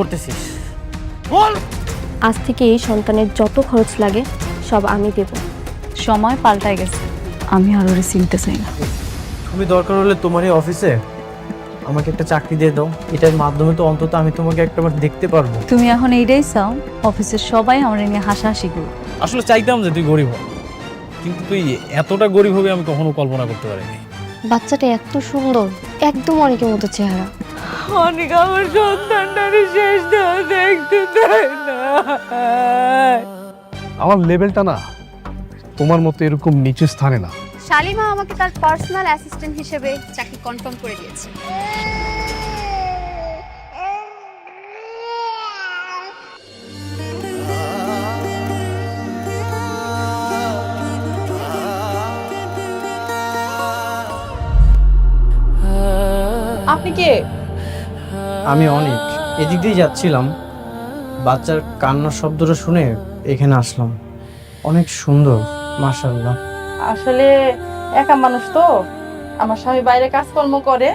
করতেছিস বল। আজ থেকে এই সন্তানের যত খরচ লাগে সব আমি দেব। সময় পাল্টায় গেছে, আমি আর ওরে চিনতে চাই না। তুমি দরকার হলে তোমার এই অফিসে আমাকে একটা চাকরি দিয়ে দাও, এটার মাধ্যমে তো অন্তত আমি তোমাকে একটাবার দেখতে পারবো। তুমি এখন এইটাই চাও অফিসের সবাই আমার নিয়ে হাসাহাসি করবে? আসলে চাইতাম যে তুই গরিব হ, কিন্তু তুই এতটা গরিব হবে আমি কখনো কল্পনা করতে পারিনি। বাচ্চাটা এত সুন্দর, একদম অনেকের মতো চেহারা। অনেক আমার সন্তানটারে শেষ দেখতে দেয় না। আমার লেভেলটা না তোমার মতো এরকম নিচু স্থানে না। শালিমা আমাকে তার পার্সোনাল অ্যাসিস্ট্যান্ট হিসেবে চাকরি কনফার্ম করে দিয়েছে। আপনি কে? আমি অনেক এদিক দিয়ে যাচ্ছিলাম, বাচ্চার কান্নার শব্দটা শুনে এখানে আসলাম। অনেক সুন্দর মাশাআল্লাহ। আসলে একা মানুষ তো, আমার স্বামী বাইরে কাজকর্ম করে,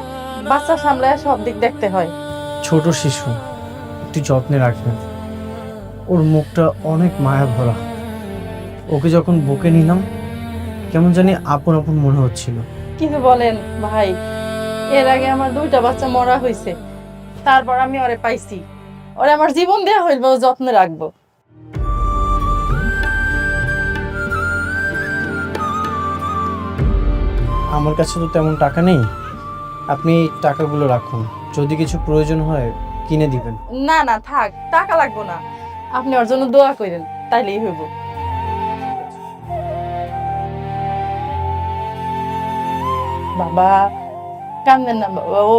বাচ্চা সামলায় সব দিক দেখতে হয়। ছোট শিশু, একটু যত্নে রাখবেন। ওর মুখটা অনেক মায়া ভরা। ওকে যখন বুকে নিলাম কেমন জানি আপন আপন মনে হচ্ছিল। কিন্তু বলেন ভাই, এর আগে আমার 2টা বাচ্চা মরা হয়েছে, তারপর আমি ওরে পাইছি। ওরে আমার জীবন দেয়া হইল, যত্নে রাখবো। আমার কাছে তো তেমন টাকা নেই, আপনি টাকাগুলো রাখুন, যদি কিছু প্রয়োজন হয় কিনে দিবেন। না না থাক, টাকা লাগবো না, আপনি ওর জন্য দোয়া করেন, তাইলেই হইব। বাবা কান্দেন না বাবা, ও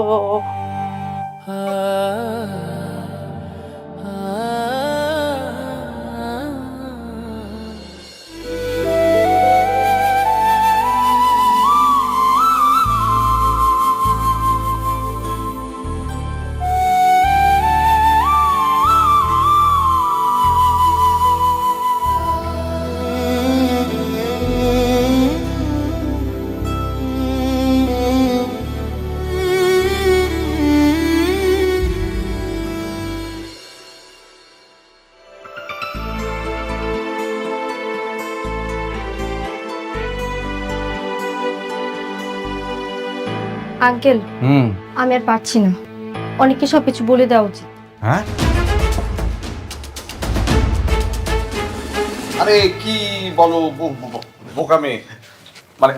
আঙ্কেল, আমি আর পারছি না, অনেককে সবকিছু বলে দেওয়া উচিত। হ্যাঁ, আরে কি বলো বোকা মেয়ে, মানে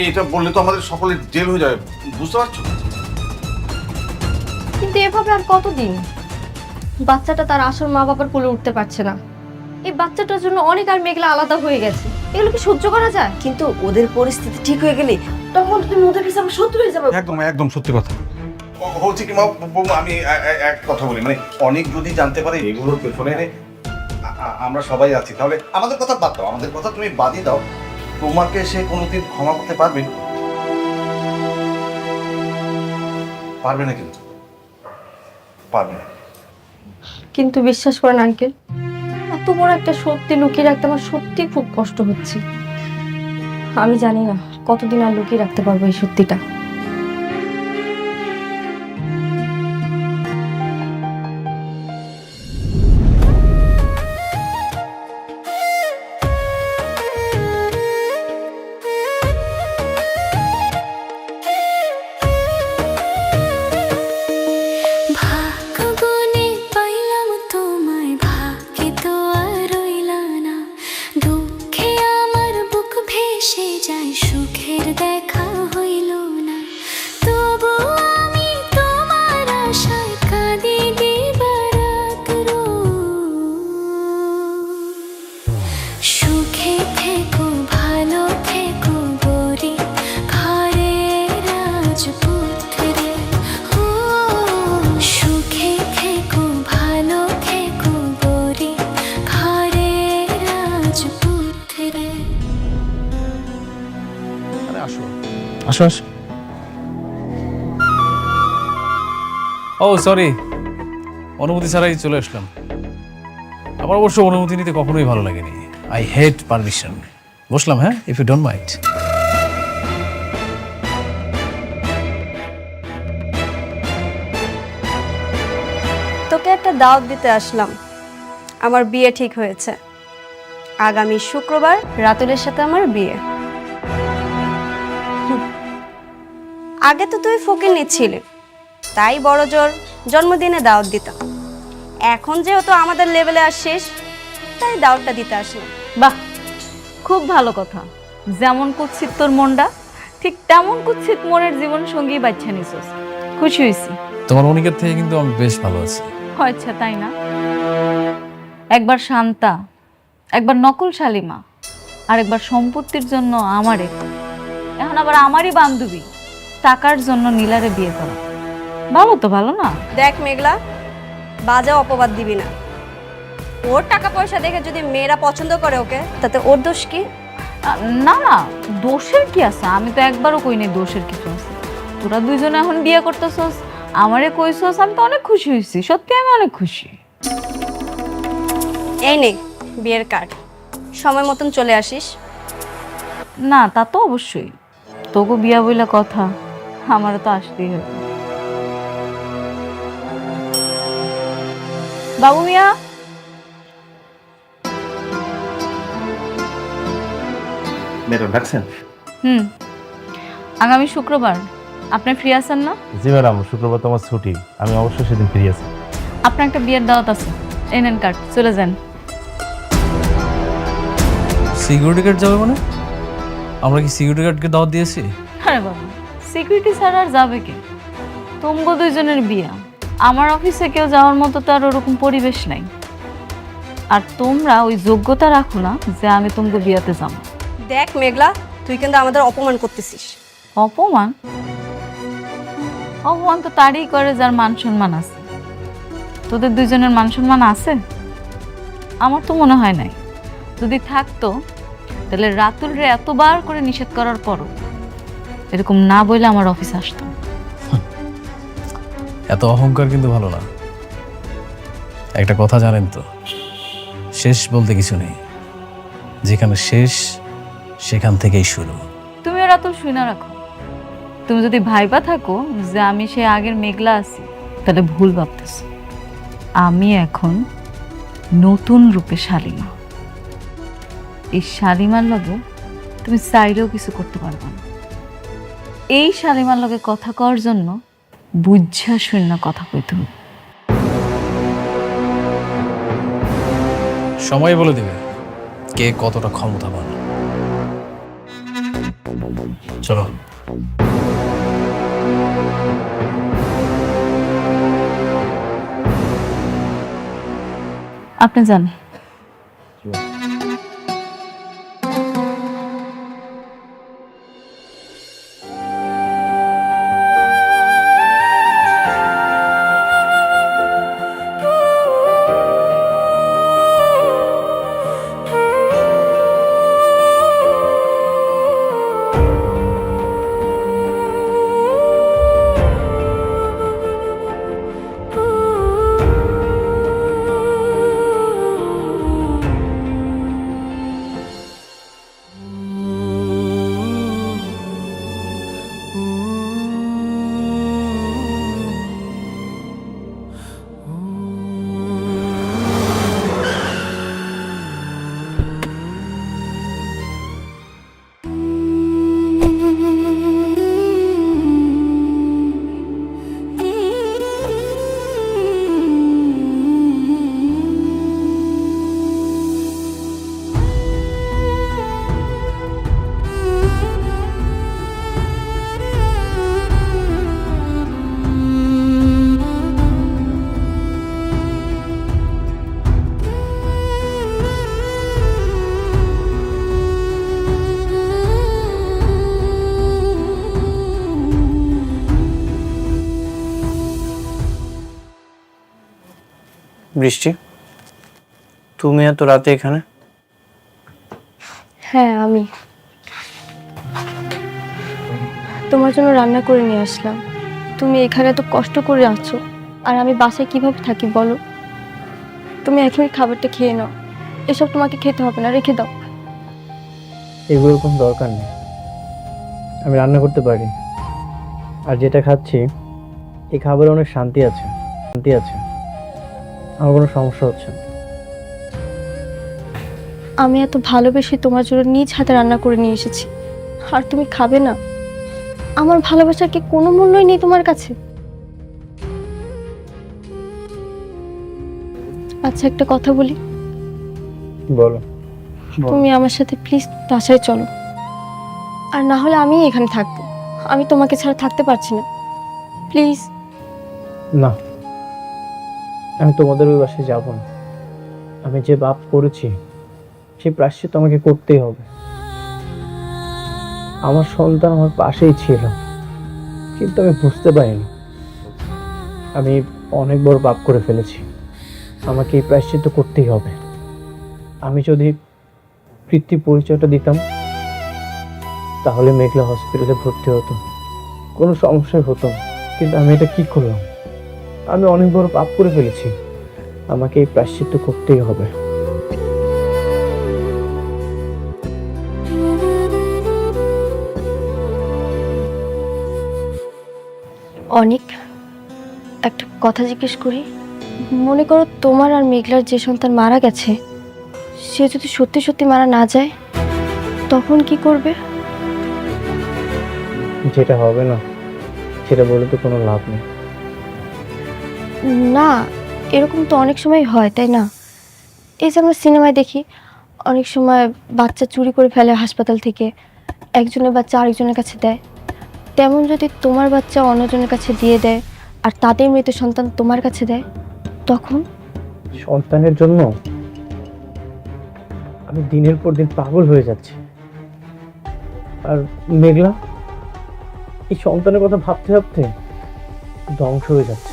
এটা বললে তো আমাদের সকলের জেল হয়ে যাবে, বুঝতে পারছো? কিন্তু এভাবে আর কতদিন? বাচ্চাটা তার আসল মা বাবার কোলে উঠতে পারছে না, এই বাচ্চাটার জন্য অনেক আর মেঘলা আলাদা হয়ে গেছে, এগুলো কি সহ্য করা যায়? কিন্তু ওদের পরিস্থিতি ঠিক হয়ে গেলে তখন তুমি ওদের কাছে আমার শত্রু হয়ে যাবে। একদম একদম সত্যি কথা। হচ্ছে কি মা, বৌমা আমি এক কথা বলি, মানে অনেক যদি জানতে পারে এগুলোর পেছনে আমরা সবাই আছি, তাহলে আমাদের কথা বাদ দাও, আমাদের কথা তুমি বাদই দাও, তোমাকে সে কোনোদিন ক্ষমা করতে পারবে? পারবে না, কিন্তু পারবে না। কিন্তু বিশ্বাস করেন আঙ্কেল, এত বড় একটা সত্যি লুকিয়ে রাখতে আমার সত্যি খুব কষ্ট হচ্ছে। আমি জানি না কতদিন আর লুকিয়ে রাখতে পারবো এই সত্যিটা। আসো আসো। ও সরি, অনুমতি ছাড়াই চলে আসলাম। আমার অবশ্য অনুমতি নিতে কখনোই ভালো লাগেনি, আই হেট পারমিশন। বসলাম, হ্যাঁ, ইফ ইউ ডোন্ট মাইন্ড। তোকে একটা দাওয়াত দিতে আসলাম। আমার বিয়ে ঠিক হয়েছে, আগামী শুক্রবার রাতুলের সাথে আমার বিয়ে। আগে তো তুই ফকির নিচ্ছিলি, তাই বড় জোর জন্মদিনে দাওয়াত দিতাম। এখন যেহেতু আমাদের লেভেলে আসছিস, তাই দাওয়াতটা দিতে আসলাম। বাহ, খুব ভালো কথা। যেমন কুৎসিত তোর মনটা, ঠিক তেমন কুৎসিত মনের জীবন সঙ্গী বাচ্চা নিছিস। খুশি হয়েছি। তোমার অনিকের থেকে কিন্তু আমি বেশ ভালো আছি। আচ্ছা, তাই না? একবার শান্তা, একবার নকল শালিমা, আর একবার সম্পত্তির জন্য আমারে, এখন আবার আমারই বান্ধবী টাকার জন্য নীলারে বিয়ে করা। ভালো তো, ভালো না? দেখ মেঘলা, বাজে অপবাদ দিবি না। ওর টাকা পয়সা দেখে যদি মেয়েরা পছন্দ করে ওকে, তাতে ওর দোষ কি? না না, দোষের কি আছে? আমি তো একবারও কই নাই দোষের কিছু আছে। তোরা দুইজনে এখন বিয়ে করতেছস, আমারে কইছস, আমি তো অনেক খুশি হয়েছি। সত্যি আমি অনেক খুশি। এই নে বিয়ের কার্ড, সময় মতন চলে আসিস। না, তা তো অবশ্যই। তোকে বিয়া বইলা কথা, আমারও তো আসতেই হবে। বাবু মিয়া, ম্যাডাম ডাকছেন? আগামী শুক্রবার আপনি ফ্রি আছেন না? জি ম্যাডাম, শুক্রবার তো আমার ছুটি, আমি অবশ্যই সেদিন ফ্রি আছি। আপনার একটা বিয়ের দাওয়াত আছে, এই নেন কার্ড, চলে যান। সিকিউরিটি গার্ড যাবে মানে? আমরা কি সিকিউরিটি গার্ডকে দাওয়াত দিয়েছি? আরে বাবু, সিকিউরিটি ছাড়া আর যাবে কে? তোমগো দুইজনের বিয়া, আমার অফিসে কেউ যাওয়ার মতো তো আর ওরকম পরিবেশ নাই। আর তোমরা ওই যোগ্যতা রাখো না যে আমি তোমগো বিয়াতে যাবো। দেখ মেঘলা, তুই কিন্তু আমাদের অপমান করতেছিস। অপমান? অপমান তো তারই করে যার মান সম্মান আছে। তোদের দুইজনের মান সম্মান আছে? আমার তো মনে হয় নাই। যদি থাকতো তাহলে রাতুল রে এতবার করে নিষেধ করার পরও এরকম না বলে আমার অফিসে আসতো। এত অহংকার কিন্তু ভালো না। একটা কথা জানেন তো, শেষ বলতে কিছু নেই, যেখানে শেষ সেখান থেকেই শুরু। তুমিও রাতুল শুই না রাখো। তুমি যদি ভাইবা থাকো যে আমি সে আগের মেঘলা আছি, তাহলে ভুল ভাবতেছ। আমি এখন নতুন রূপে শালিমা। এই শালিমার লগে তুমি চাইলেও কিছু করতে পারবে না। এই শালিমার লগে কথা কওয়ার জন্য বুঝা শূন্য কথা কইতে হবে। সময় বলে দেবে কে কতটা ক্ষমতাবান। চলো। আপনি যান। বৃষ্টি, তুমি এত রাতে এখানে? হ্যাঁ, আমি তোমার জন্য রান্না করে নিয়ে আসলাম। তুমি এখানে এত কষ্ট করে আছো, আর আমি বাসায় কিভাবে থাকি বলো? তুমি এখনই খাবারটা খেয়ে নাও। এসব তোমাকে খেতে হবে না, রেখে দাও। এগুলোর কোনো দরকার নেই, আমি রান্না করতে পারি। আর যেটা খাচ্ছি এই খাবারে অনেক শান্তি আছে। আমার কোনো সমস্যা হচ্ছে না। আমি এত ভালোবেসে তোমার জন্য নিজ হাতে রান্না করে নিয়ে এসেছি, আর তুমি খাবে না? আমার ভালোবাসার কি কোনো মূল্যই নেই তোমার কাছে? আচ্ছা, একটা কথা বলি, বলো। তুমি আমার সাথে প্লিজ বাসায় চলো, আর না হলে আমি এখানে থাকবো। আমি তোমাকে ছাড়া থাকতে পারছি না, প্লিজ। না, আমি তোমাদের ওই বাসায় যাব না। আমি যে পাপ করেছি সেই প্রায়শ্চিত্ত আমাকে করতেই হবে। আমার সন্তান আমার পাশেই ছিল, কিন্তু আমি বুঝতে পারিনি আমি অনেক বড় পাপ করে ফেলেছি। আমাকে এই প্রায়শ্চিত্ত করতেই হবে। আমি যদি পিতৃ পরিচয়টা দিতাম তাহলে মেঘলা হসপিটালে ভর্তি হতো, কোনো সমস্যাই হতো না। কিন্তু আমি এটা কি করলাম? আমি অনেক বড় পাপ করে ফেলেছি, আমাকে এই প্রায়শ্চিত্ত করতেই হবে। অনেক একটা কথা জিজ্ঞেস করি, মনে করো তোমার আর মেঘলার যে সন্তান মারা গেছে, সে যদি সত্যি সত্যি মারা না যায়, তখন কি করবে? যেটা হবে না সেটা বলে তো কোনো লাভ নেই। না, এরকম তো অনেক সময় হয়, তাই না? এই যে আমরা সিনেমায় দেখি, অনেক সময় বাচ্চা চুরি করে ফেলে হাসপাতাল থেকে, একজনের বাচ্চা আরেকজনের কাছে দেয়। তেমন যদি তোমার বাচ্চা অন্যজনের কাছে দিয়ে দেয় আর তাদের মৃত সন্তান তোমার কাছে দেয়, তখন? সন্তানের জন্য আমি দিনের পর দিন পাগল হয়ে যাচ্ছি। আর মেঘলা এই সন্তানের কথা ভাবতে ভাবতে ধ্বংস হয়ে যাচ্ছে।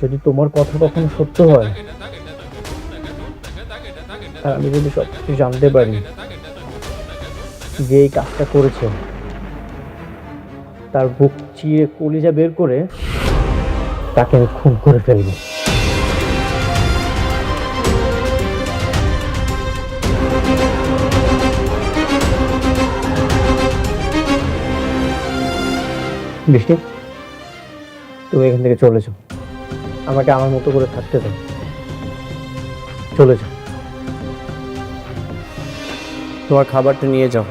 যদি তোমার কথা কখনো সত্য হয় আর আমি যদি সবকিছু জানতে পারি যে এই কাজটা করেছে, তার বুক চিয়ে কলিজা বের করে তাকে আমি খুন করে ফেলবো। বৃষ্টি, তুমি এখান থেকে চলে যাও, আমাকে আমার মতো করে থাকতে দাও। চলে যাও, তোমার খাবারটা নিয়ে যাও।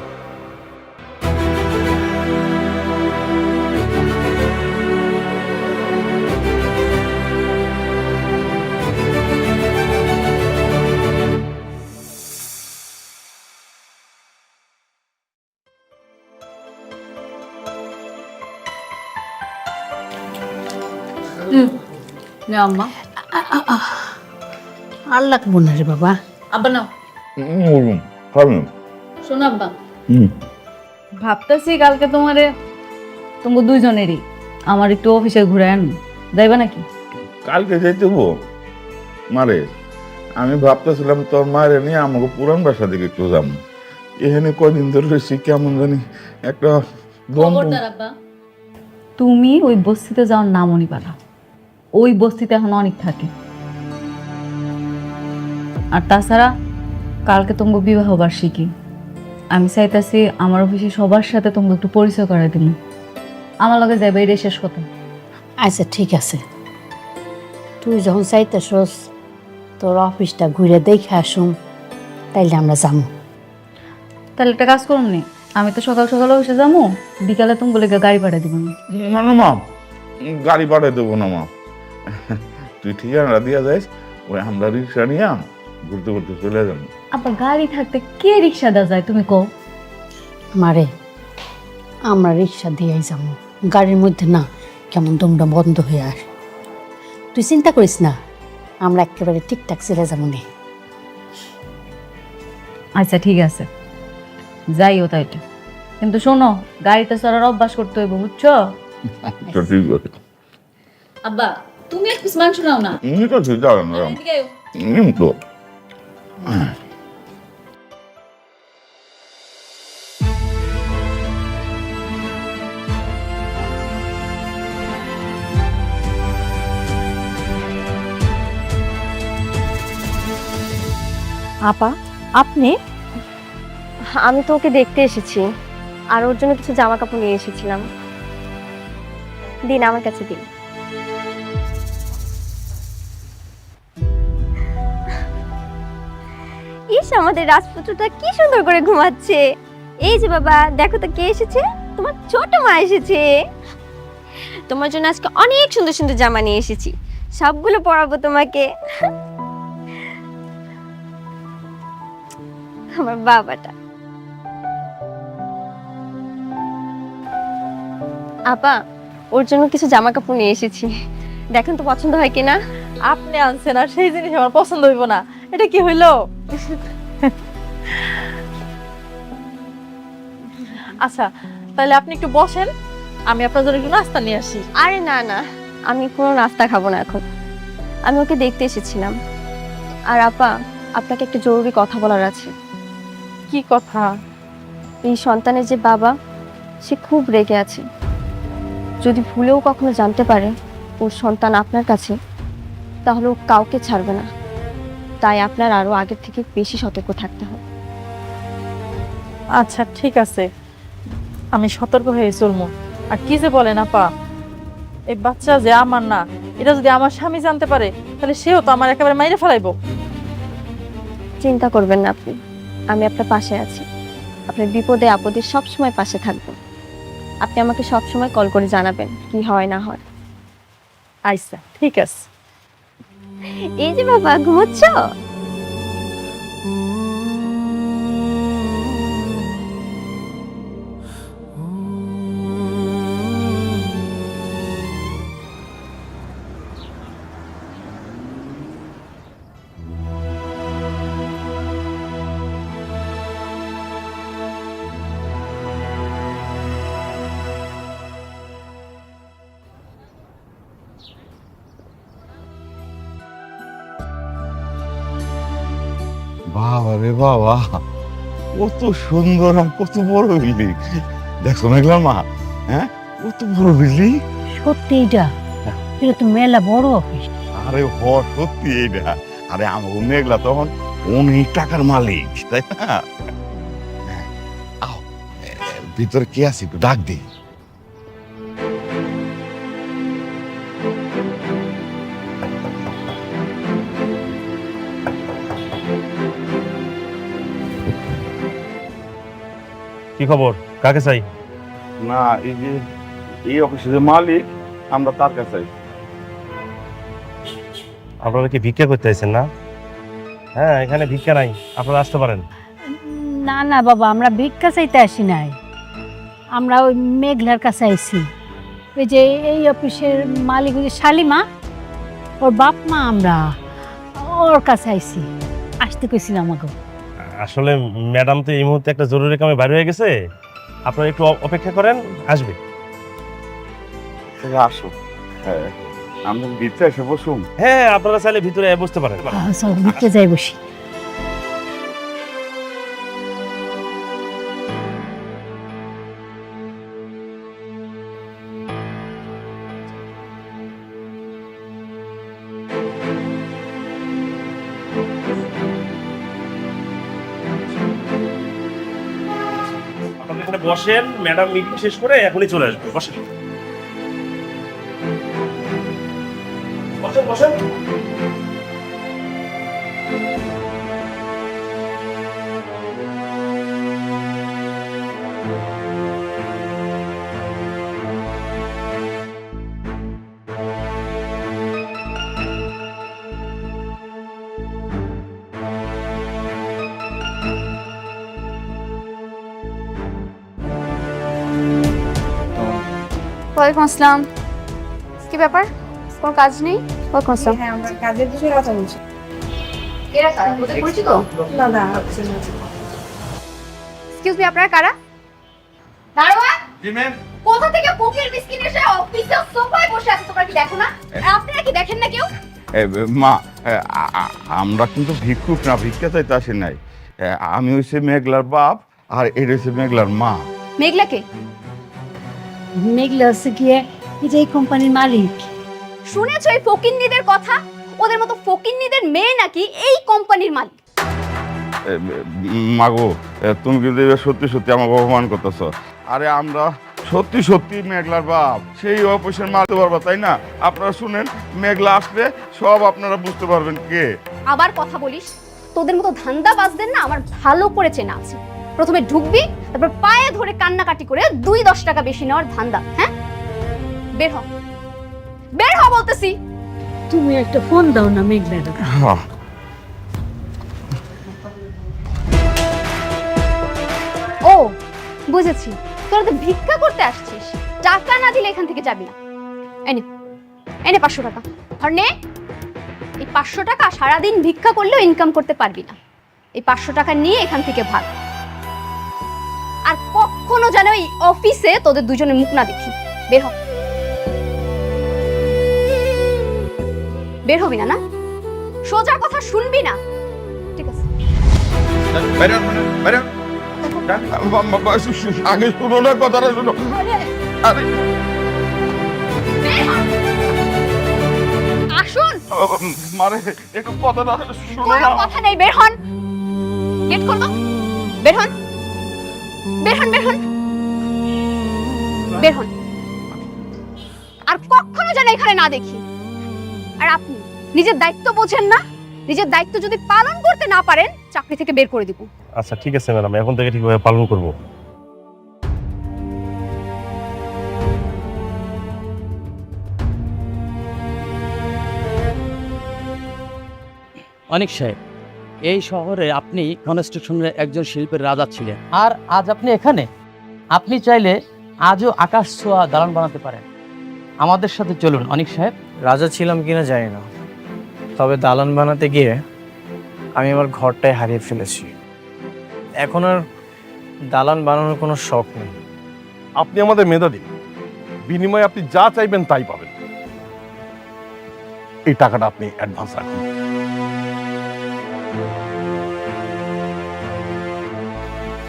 না আম্মা, আর লাগবো না রে বাবা। আব্বা নাও। শোনো আব্বা, ভাবতেছি কালকে তোমার দুইজনেরই আমার একটু অফিসে ঘুরে আন, যাইবা নাকি? কালকে যাইতে হবো মারে? আমি ভাবতেছিলাম তোর মায়ের নিয়ে আমাকে পুরান বাসা দিকে একটু যাবো। এখানে কদিন ধরে রয়েছি, কেমন জানি একটা খবরদার আব্বা, তুমি ওই বস্তিতে যাওয়ার নামও নিবা না। ওই বস্তিতে এখন অনেক থাকে। আর তাছাড়া কালকে তোমাকে বিবাহ বার্ষিকী, আমি চাইতেছি আমার অফিসে সবার সাথে তোমাকে একটু পরিচয় করাই দিন। আমার লগে যাবে, এটাই শেষ কথা। আচ্ছা ঠিক আছে, তুই যখন চাইতেছস তোর অফিসটা ঘুরে দেখে আসুম, তাইলে আমরা যাবো। তাহলে একটা কাজ করুন নি, আমি তো সকাল সকাল অফিসে যাবো, বিকালে তুমি বলে গাড়ি পাঠিয়ে দিব। না না মা, গাড়ি পাঠিয়ে দেবো না মা। তুই ঠিকানা দিয়া যাইস, ওই আমরা রিক্সা নিয়ে ঘুরতে ঘুরতে চলে যাবো। আবার গাড়ি থাকতে কে রিক্সা দেওয়া যায় তুমি কও? মারে, আমরা রিক্সা দিয়েই যাবো, গাড়ির মধ্যে না কেমন দমটা বন্ধ হয়ে আসে। তুই চিন্তা করিস না, আমরা একেবারে ঠিকঠাক চলে যাবো নে। আচ্ছা ঠিক আছে, যাইও তাইলে। কিন্তু শোনো, গাড়িতে চড়ার অভ্যাস করতে হইব, বুঝছো? তো ঠিক আছে। আব্বা তুমি এক পিস মাংস নাও না। তো ঠিক আছে না তো। আপা, আপনি? আমি তো ওকে দেখতে এসেছি, আর ওর জন্য কিছু জামা কাপড় নিয়ে এসেছিলাম। দিন, আমার কাছে দিন। ইস আমাদের রাজপুত্রটা কি সুন্দর করে ঘুমাচ্ছে। এই যে বাবা দেখো তো কে এসেছে, তোমার ছোট মা এসেছে। তোমার জন্য আজকে অনেক সুন্দর সুন্দর জামা নিয়ে এসেছি, সবগুলো পরাবো তোমাকে। আমার বাবাটা। আপা ওর জন্য কিছু জামা কাপড় নিয়ে এসেছি, দেখেন তো পছন্দ হয় কিনা। আপনি আনছেন আর সেই জিনিস আমার পছন্দ হইব না, এটা কি হইলো? আচ্ছা তাহলে আপনি একটু বসেন, আমি আপনার জন্য একটু নাস্তা নিয়ে আসি। আরে না না, আমি কোনো নাস্তা খাবো না এখন, আমি ওকে দেখতে এসেছিলাম। আর আপা আপনাকে একটা জরুরি কথা বলার আছে। কি কথা? এই সন্তানের যে বাবা, সে খুব রেগে আছে। যদি ভুলেও কখনো জানতে পারে ওর সন্তান আপনার কাছে, তাহলে ও কাউকে ছাড়বে না। তাই আপনার আরো আগের থেকে বেশি সতর্ক থাকতে হবে। আচ্ছা ঠিক আছে, আমি সতর্ক হয়ে চলবো। আর কি যে বলেন আপা, এই বাচ্চা যে আমার না, এটা যদি আমার স্বামী জানতে পারে তাহলে সেও তো আমার একেবারে মাইরে ফেলাইবো। চিন্তা করবেন না আপনি, আমি আপনার পাশে আছি। আপনার বিপদে আপদে সবসময় পাশে থাকবো। আপনি আমাকে সবসময় কল করে জানাবেন কি হয় না হয়। আচ্ছা ঠিক আছে। এই যে বাবা ঘুমোচ্ছ? বাবা রে বাবা, কত সুন্দর আর কত বড় বিল্ডিং। দেখছো মেঘলার মা, হ্যাঁ কত বড় বিল্ডিং। সত্যি এটা এটা তো মেলা বড় অফিস। আরে হ সত্যি এইটা। আরে আমাকে মেঘলা তখন অনেক টাকার মালিক, তাই না? আও ভিতরে কে আছে একটু ডাক দে। কি খবর, কাকে চাই? না এই যে এই অফিসের যে মালিক, আমরা তার কাছে। আপনারা কি ভিক্ষা করতে আইছেন না? হ্যাঁ, এখানে ভিক্ষা নাই, আপনারা আসতে পারেন। না না বাবা, আমরা ভিক্ষা চাইতে আসি নাই, আমরা ওই মেঘলার কাছে আইছি। ওই যে এই অফিসের মালিক ওই যে শালিমা, ওর বাপ মা, আমরা ওর কাছে আইছি, আসতে কইছিলাম আমাকে। আসলে ম্যাডাম তো এই মুহূর্তে একটা জরুরি কামে বাইরে হয়ে গেছে, আপনারা একটু অপেক্ষা করেন, আসবে। আসো, হ্যাঁ আমরা ভিতরে এসে বসুন। হ্যাঁ, আপনারা চাইলে ভিতরে বসতে পারেন। চল ভিতরে যাই বসি। আপনারা এখানে বসেন, ম্যাডাম মিটিং শেষ করে এখনই চলে আসবে। বসেন বসেন বসেন। ওয়ালাইকুম আসসালাম। কি ব্যাপার, কোনো কাজ নেই? ওয়ালাইকুম আসসালাম। হ্যাঁ আমরা কাজের বিষয়ে কথা বলছি। এরা কারা, ওদের পরিচিত? না না, এক্সকিউজ মি, আপনারা কারা? দারোয়ান, কোথা থেকে ফকির মিসকিন এসে অফিসে সোফায় বসে আছে, তোমরা কি দেখো না? আপনারা কি দেখেন না কেউ? মা, আমরা কিন্তু ভিক্ষুক না, ভিক্ষা চাইতে আসি নাই। আমি হইছে মেঘলার বাপ, আর এটা হচ্ছে মেঘলার মা। মেঘলাকে মেঘলা হচ্ছে গিয়ে এই যে এই কোম্পানির মালিক। শুনেছো এই ফকিন্নিদের কথা? ওদের মতো ফকিন্নিদের মেয়ে নাকি এই কোম্পানির মালিক। মাগো, তুমি কিন্তু এবার সত্যি সত্যি আমাকে অপমান করতেছ। আরে আমরা সত্যি সত্যি মেঘলার বাপ, সেই অফিসের মারতে পারবা, তাই না? আপনারা শুনেন, মেঘলা আসলে সব আপনারা বুঝতে পারবেন কে। আবার কথা বলিস, তোদের মতো ধান্দাবাজদের না আমার ভালো করে চেনা আছে। প্রথমে ঢুকবি, তারপর পায়ে ধরে কান্নাকাটি করে 2-10 টাকা বেশি নেওয়ার ধান্দা। হ্যাঁ, বের হ, বের হ বলতেছি। তুমি একটা ফোন দাও না মেঘলা। হ্যাঁ ও বুঝেছি, তোরা তো ভিক্ষা করতে আসছিস, টাকা না দিলে এখান থেকে যাবি না। এনে এনে 500 টাকা, আর নে। এই 500 টাকা সারাদিন ভিক্ষা করলেও ইনকাম করতে পারবি না। এই 500 টাকা নিয়ে এখান থেকে ভাগ। আর কখনো যেন এই অফিসে তোদের দুজনের মুখ না দেখি। বের হ, বের হবি না? না সোজা কথা শুনবি না, ঠিক আছে? আগে শুনো না, কথাটা শুনো। আরে আসুন, মারে একটু কথাটা শুনো কোনো না। কথা নেই, বের হন। গেট খুলবো, বের হন, বের হন, বের হন, বের হন। আর কখনো যেন এখানে না দেখি। আর আপনি নিজের দায়িত্ব বোঝেন না? নিজের দায়িত্ব যদি পালন করতে না পারেন, চাকরি থেকে বের করে দিব। আচ্ছা ঠিক আছে ম্যাডাম, এখন থেকে ঠিকভাবে পালন করব। অনিক সাহেব, এই শহরে আপনি কনস্ট্রাকশনের একজন শিল্পের রাজা ছিলেন, আর আজ আপনি এখানে। আপনি চাইলে আজও আকাশ ছোঁয়া দালান বানাতে পারেন। আমাদের সাথে চলুন অনিক সাহেব। রাজা ছিলাম কিনা জানি না, তবে দালান বানাতে গিয়ে আমি আমার ঘরটাই হারিয়ে ফেলেছি। এখন আর দালান বানানোর কোনো শখ নেই। আপনি আমাদের মেধাবী, বিনিময়ে আপনি যা চাইবেন তাই পাবেন। এই টাকাটা আপনি অ্যাডভান্স রাখুন।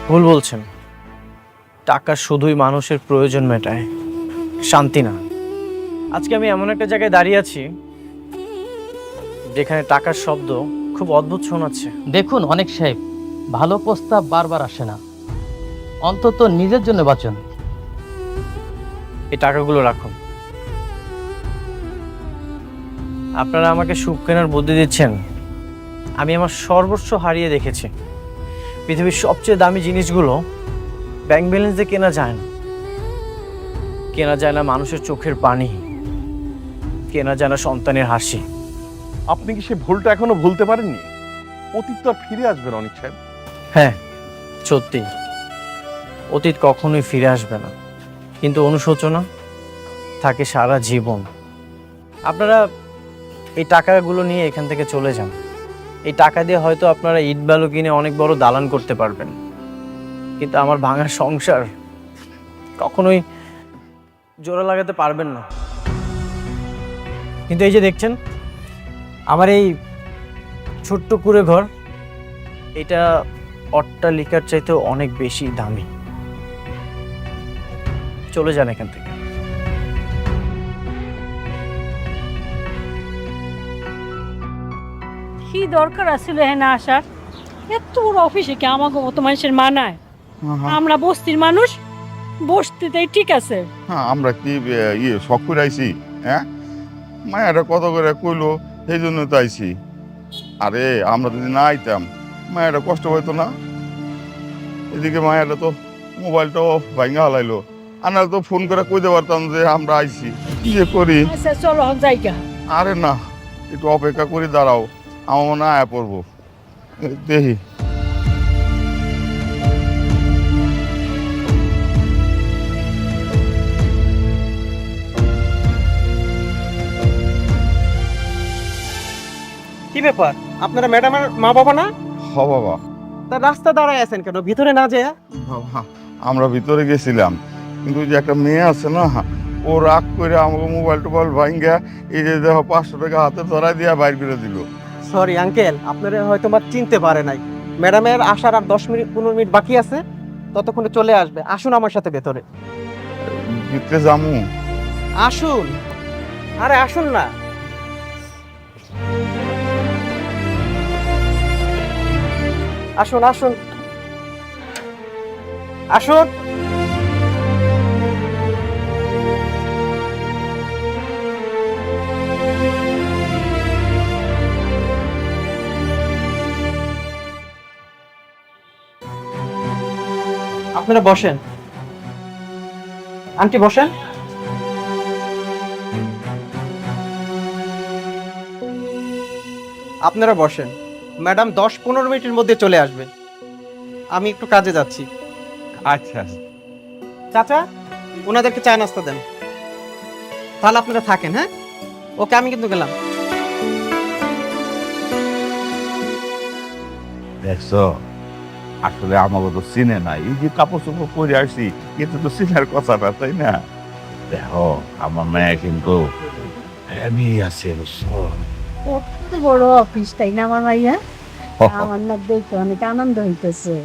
ভুল বলছেন, টাকা শুধুই মানুষের প্রয়োজন মেটায়, শান্তি না। আজকে আমি এমন একটা জায়গায় দাঁড়িয়ে আছি যেখানে টাকার শব্দ খুব অদ্ভুত শোনাচ্ছে। দেখুন অনিক সাহেব, ভালো প্রস্তাব বারবার আসে না, অন্তত নিজের জন্য বাঁচুন। এই টাকাগুলো রাখুন। আপনারা আমাকে সুখ কেনার বুদ্ধি দিচ্ছেন। আমি আমার সর্বস্ব হারিয়ে দেখেছি। পৃথিবীর সবচেয়ে দামি জিনিসগুলো ব্যাংক ব্যালেন্স দিয়ে কেনা যায় না। কেনা যায় না মানুষের চোখের পানি, কেনা যায় না সন্তানের হাসি। আপনি কি সেই ভুলটা এখনো ভুলতে পারেননি? অতীত তো আর ফিরে আসবে না অনিক সাহেব। হ্যাঁ সত্যি, অতীত কখনোই ফিরে আসবে না, কিন্তু অনুশোচনা থাকে সারা জীবন। আপনারা এই টাকাগুলো নিয়ে এখান থেকে চলে যান। এই টাকা দিয়ে হয়তো আপনারা ইট বালু কিনে অনেক বড় দালান করতে পারবেন, কিন্তু আমার ভাঙা সংসার কখনোই জোড়া লাগাতে পারবেন না। কিন্তু এই যে দেখছেন আমার এই ছোট্ট কুঁড়ে ঘর, এটা অট্টালিকার চাইতেও অনেক বেশি দামি। চলে যান এখান থেকে। কি দরকার আছিল এখানে আসার? এত বড় অফিসে কি আমাকে মতো মানুষের মানায়? আমরা বস্তির মানুষ, বস্তিতেই ঠিক আছে। হ্যাঁ, আমরা কি শখ করে আইছি? হ্যাঁ, মায়াটা কত করে কইলো, সেই জন্য তো আইছি। আরে আমরা যদি না আইতাম মায়াটা কষ্ট হইতো না। এদিকে মায়াটা তো মোবাইলটাও ভাঙা হালাইলো, আনার তো ফোন করে কইতে পারতাম যে আমরা আইছি। কি যে করি? আচ্ছা চলো জায়গা। আরে না, একটু অপেক্ষা করে দাঁড়াও, আমার মনে হয় আয়া পড়বো। দেখি কি ব্যাপার, আপনারা ম্যাডামের মা বাবা না? হ বাবা। তার রাস্তা দাঁড়ায় আছেন কেন, ভিতরে না যায়? বাবা, আমরা ভিতরে গেছিলাম, কিন্তু ওই যে একটা মেয়ে আছে না, ও রাগ করে আমাকে মোবাইল টোবাইল ভাঙ্গা এই যে দেখো 500 টাকা হাতে ধরাই দিয়া বাইর করে দিল। সরি আঙ্কেল, আপনারা হয়তো বা চিনতে পারে নাই। ম্যাডামের আসার আর 10 মিনিট 15 মিনিট বাকি আছে, ততক্ষণে চলে আসবে। আসুন আমার সাথে ভেতরে। ভিতরে যামু? আসুন, আরে আসুন না। আসুন আসুন আসুন। আপনারা বসেন, আন্টি বসেন। আপনারা বসেন, ম্যাডাম 10-15 মিনিটের মধ্যে চলে আসবে। আমি একটু কাজে যাচ্ছি। আচ্ছা চাচা, ওনাদেরকে চা নাস্তা দেন। তাহলে আপনারা থাকেন, হ্যাঁ? ওকে, আমি কিন্তু গেলাম। দেখছো, আসলে আমাকে তো চিনে নাই, এই যে কাপড় চোপড় পরে আসছি, কিন্তু তো চিনার কথা না, তাই না? দেখো আমার মেয়ে কিন্তু হেভি আছে, বুঝছো? কত বড় অফিস, তাই না আমার মাইয়া? আমার না দেখে অনেক আনন্দ হইতেছে।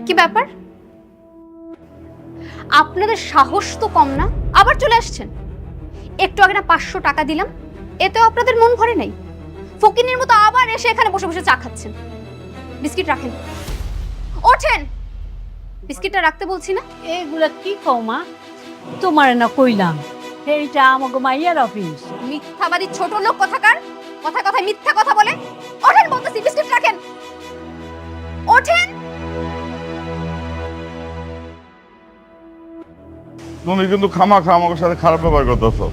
কি ব্যাপার? আপনাদের সাহস তো কম না, আবার চলে আসছেন। একটু আগে না 500 টাকা দিলাম, এতেও আপনাদের মন ভরে নাই। ফকিনের মতো আবার এসে এখানে বসে বসে চা খাচ্ছেন। বিস্কিট রাখেন, ওঠেন। বিস্কিটটা রাখতে বলছি না? এগুলা কি কও মা? তোমারে না কইলাম এইটা আমাকে মাইয়ার অফিস। মিথ্যাবাদী ছোট লোক কোথাকার, কথায় কথায় মিথ্যা কথা বলে। ওঠেন বলতেছি, বিস্কিট রাখেন, ওঠেন। তুমি কিন্তু খামাখা আমার সাথে খারাপ ব্যবহার করতেছো।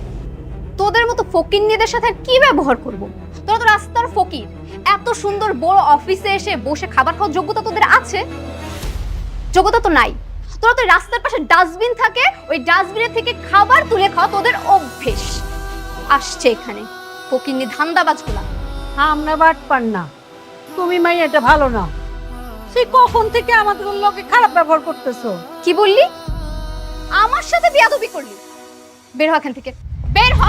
তোদের মতো ফকিন্নিদের সাথে আর কি ব্যবহার করব? তোরা তো রাস্তার ফকির। এত সুন্দর বড় অফিসে এসে বসে খাবার খাওয়ার যোগ্যতা তোদের আছে? যোগ্যতা তো নাই। তোরা তো রাস্তার পাশে ডাস্টবিন থাকে, ওই ডাস্টবিনের থেকে খাবার তুলে খাওয়া তোদের অভ্যেস। আসছে এখানে ফকিন্নি ধান্দাবাজগুলা। আমরা বাট পান না, তুমি মাইয়াটা ভালো না। সে কখন থেকে আমাদের লোকে খারাপ ব্যবহার করতেছো? কি বললি? আমার সাথে বিয়াদবি করলি? বের হ এখান থেকে, বের হ।